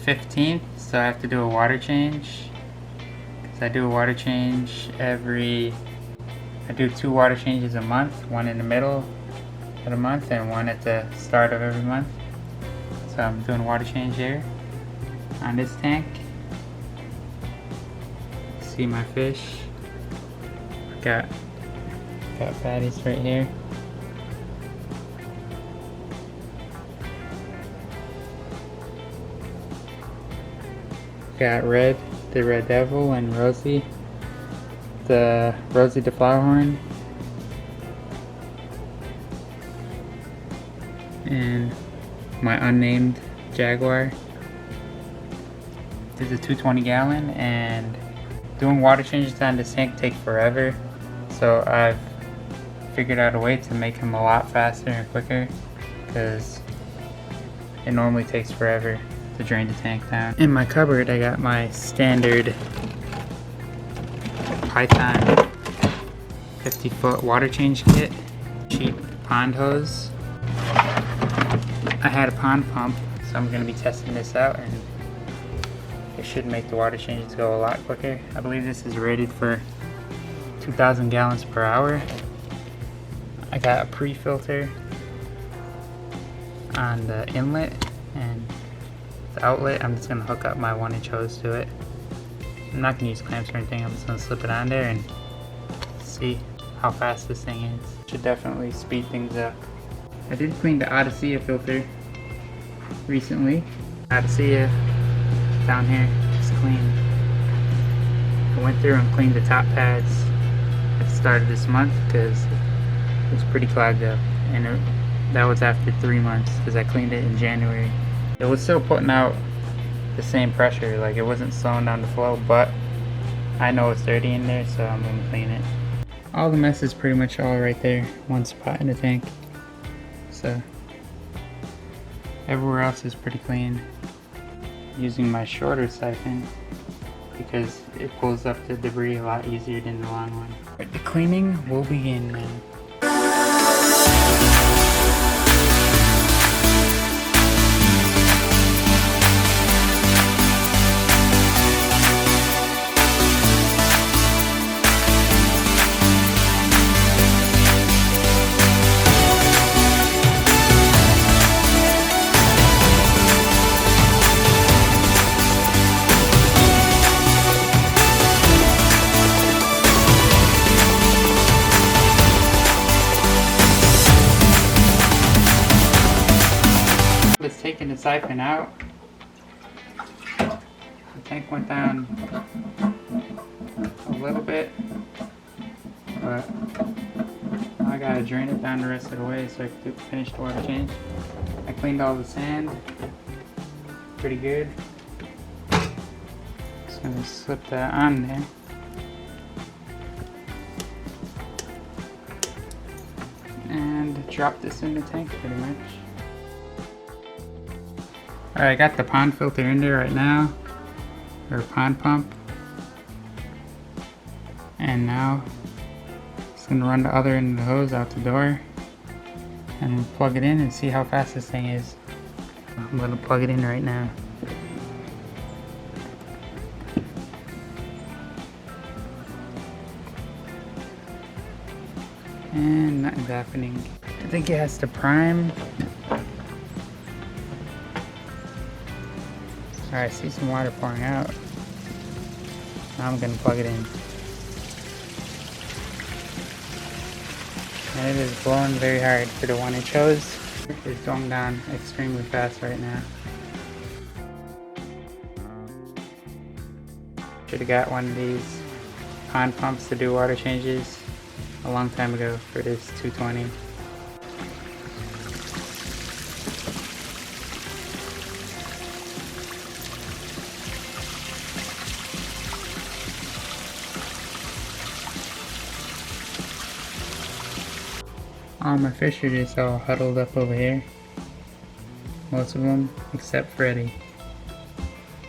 15th, so I have to do a water change. Because I do a water change I do 2 water changes a month, one in the middle of the month and one at the start of every month. So I'm doing a water change here on this tank. See my fish. Got fatties right here. Got Red, the Red Devil, and Rosie, the Flowerhorn, and my unnamed Jaguar. This is a 220 gallon, and doing water changes on this tank takes forever, so I've figured out a way to make him a lot faster and quicker, because it normally takes forever to drain the tank down. In my cupboard I got my standard Python 50-foot water change kit, cheap pond hose. I had a pond pump, so I'm going to be testing this out, and it should make the water changes go a lot quicker. I believe this is rated for 2,000 gallons per hour. I got a pre-filter on the inlet, and the outlet I'm just going to hook up my 1-inch hose to it. I'm not going to use clamps or anything, I'm just going to slip it on there and see how fast this thing is. Should definitely speed things up. I did clean the Odyssey filter recently. Odyssey down here is clean. I went through and cleaned the top pads at the start of this month because it was pretty clogged up, and that was after 3 months because I cleaned it in January. It was still putting out the same pressure, like it wasn't slowing down the flow, but I know it's dirty in there, so I'm going to clean it. All the mess is pretty much all right there, one spot in the tank, so everywhere else is pretty clean. Using my shorter siphon because it pulls up the debris a lot easier than the long one. The cleaning will begin now. Taking the siphon out, the tank went down a little bit, but now I gotta drain it down the rest of the way so I can finish the water change. I cleaned all the sand pretty good. Just gonna slip that on there. And drop this in the tank pretty much. Alright, I got the pond filter in there right now, or pond pump, and now just gonna run the other end of the hose out the door and plug it in and see how fast this thing is. I'm gonna plug it in right now. And nothing's happening. I think it has to prime. Alright, I see some water pouring out. Now I'm gonna plug it in. And it is blowing very hard for the 1-inch hose. It's going down extremely fast right now. Should have got one of these pond pumps to do water changes a long time ago for this 220. All my fish are just all huddled up over here. Most of them, except Freddy.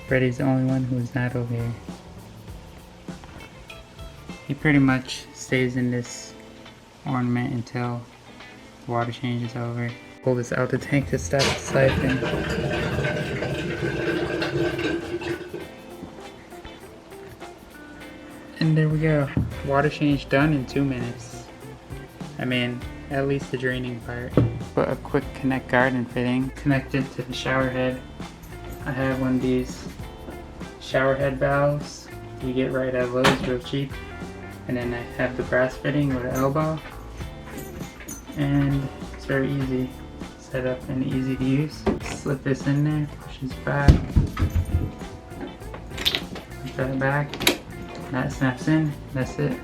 Freddy's the only one who's not over here. He pretty much stays in this ornament until the water change is over. Pull this out the tank to stop the siphon. And there we go. Water change done in 2 minutes. I mean, at least the draining part. Put a quick connect garden fitting connected to the shower head. I have one of these shower head valves you get right at Lowe's, real cheap. And then I have the brass fitting with an elbow. And it's very easy set up and easy to use. Slip this in there, push this back. Push that back. That snaps in, that's it.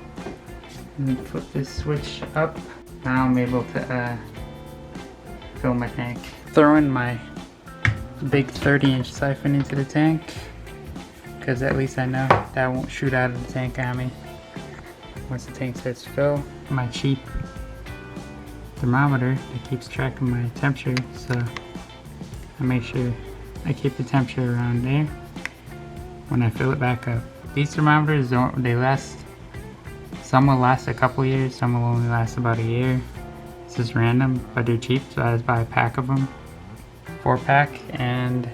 And flip this switch up. Now I'm able to fill my tank. Throw in my big 30-inch siphon into the tank, because at least I know that won't shoot out of the tank on me once the tank starts to fill. My cheap thermometer that keeps track of my temperature, so I make sure I keep the temperature around there when I fill it back up. These thermometers they last, some will last a couple years, some will only last about a year. It's just random, but they're cheap, so I just buy a pack of them, 4-pack, and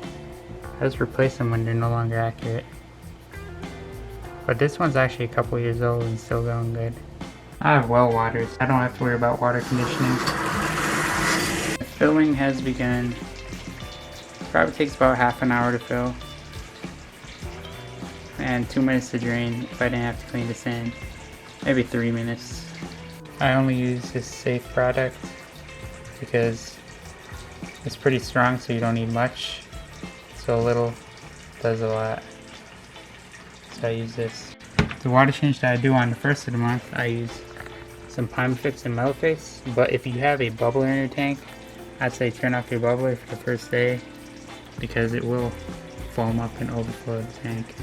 I just replace them when they're no longer accurate. But this one's actually a couple years old and still going good. I have well waters. I don't have to worry about water conditioning. The filling has begun. Probably takes about half an hour to fill. And 2 minutes to drain if I didn't have to clean this in. Maybe 3 minutes. I only use this safe product because it's pretty strong, so you don't need much. So a little does a lot. So I use this. The water change that I do on the first of the month, I use some Primefix and Melfix. But if you have a bubbler in your tank, I'd say turn off your bubbler for the first day, because it will foam up and overflow the tank.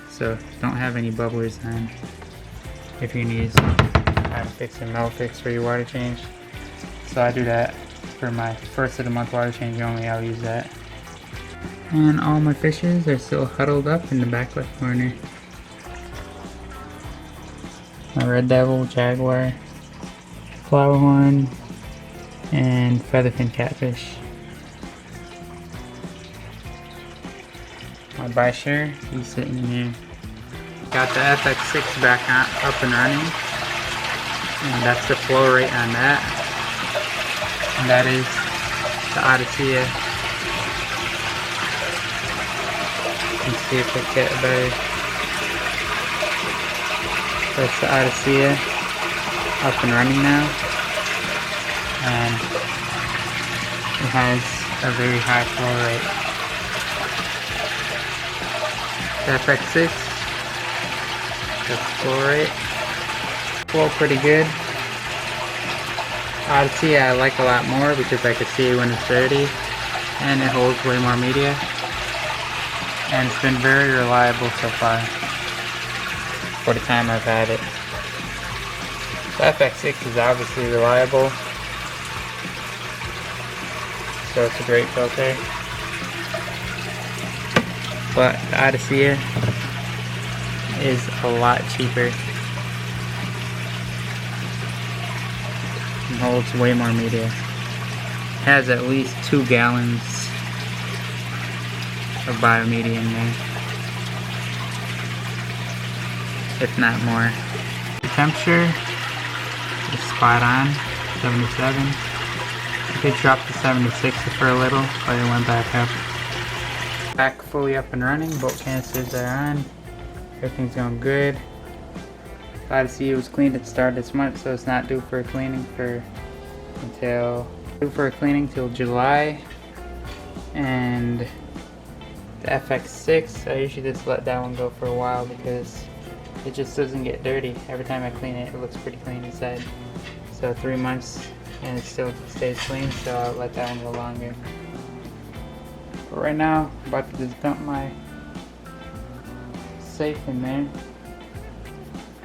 So don't have any bubblers on if you're gonna use Primefix and Melfix for your water change. So I do that for my first of the month water change only. I'll use that. And all my fishes are still huddled up in the back left corner. My red devil, jaguar, flowerhorn, and featherfin catfish. My Bishur, he's sitting in here. Got the FX6 back up and running, and that's the flow rate on that. And that is the Odyssey. Let's see if I get a better. That's the Odyssey up and running now, and it has a very high flow rate. The FX6, that's the flow rate. Flow pretty good. Odyssey I like a lot more because I can see when it's dirty, and it holds way more media. And it's been very reliable so far for the time I've had it. The FX6 is obviously reliable, so it's a great filter. But the Odyssey is a lot cheaper and holds way more media. It has at least 2 gallons of biomedia in there, if not more. The temperature is spot on, 77. I did drop to 76 for a little, but it went back up. Back fully up and running, both canisters are on. Everything's going good. Glad to see it was cleaned at the start of this month, so it's not due for a cleaning till July. And the FX6, I usually just let that one go for a while because it just doesn't get dirty. Every time I clean it, it looks pretty clean inside. So 3 months and it still stays clean, so I'll let that one go longer. But right now, I'm about to just dump my safe in there.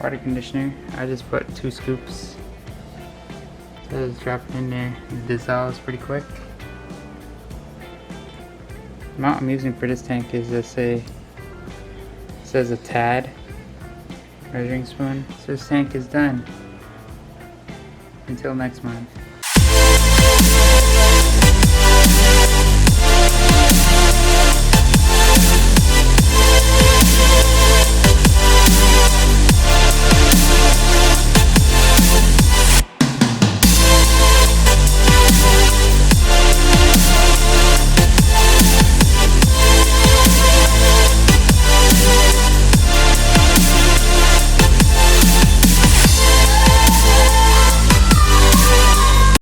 Water conditioner, I just put 2 scoops. So just drop it in there. It dissolves pretty quick. The amount I'm using for this tank is just it says a tad measuring spoon. So this tank is done. Until next month.